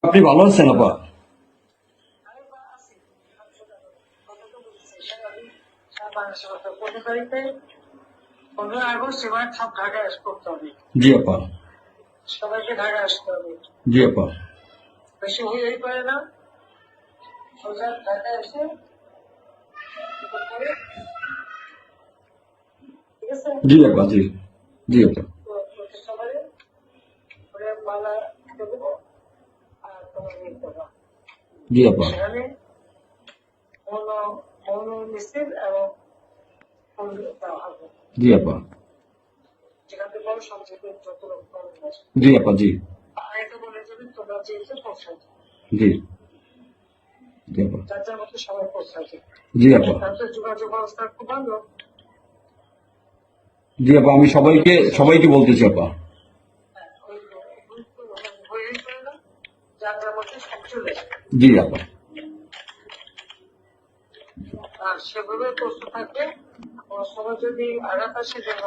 আপনি ভালো আছেন আপা? পনেরোই আগস্ট এবার সব ঢাকায় করতে হবে, জি আপা। সবাইকে ঢাকায় আসতে হবে। জি আপা। বেশি হয়েই পারে না, সোজা ঢাকায় এসে করতে হবে, ঠিক আছে? জি আপা। জি জি আপা। তো প্রতিষ্ঠাবারে করে মালা দেবো আর তোমার ইয়ে করবা। জি আপা। সেখানে মৌন মৌন মিছিল এবং ফুল দেওয়া হবে, জি আপা। যেখান থেকে বড় সবচেয়ে যত রকম জি আপা। জি আরেকটা বলে যাবে তোমরা চেয়েছো পৌঁছাই, জি জি আপা। যার যার মধ্যে সবাই পৌঁছাই। জি আপা। তাহলে যোগাযোগ ব্যবস্থা খুব ভালো। জি আপা, আমি সবাইকে সবাইকে বলতেছি আপা। যার যার মধ্যে সব চলে আসে। জি আপা। আর সেভাবে প্রস্তুত থাকবে। সবাই যদি আঘাত আসে যেন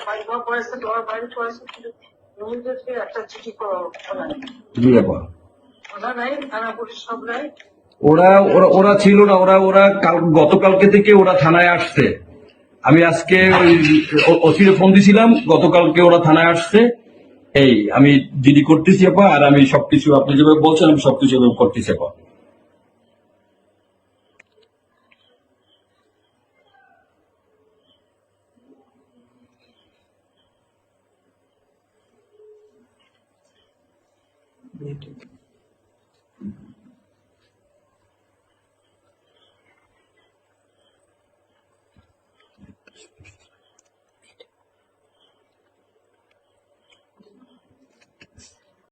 বাড়ি ঘর পড়েছে, তোমার বাড়ি পড়েছে, কিন্তু রুমীদেরকে একটা চিঠি করা নাই। জি আপা। ওরা নাই, থানা পুলিশ সব নাই। ওরা ওরা ওরা ছিল না, ওরা ওরা গতকালকে থেকে ওরা থানায় আসছে। আমি আজকে ওই ওসিরে ফোন দিছিলাম, গতকালকে ওরা থানায় আসছে। এই আমি জিডি করতেছি আপা, আর আমি সবকিছু আপনি যেভাবে বলছেন আমি সবকিছু এভাবে করতেছি আপা। Meeting.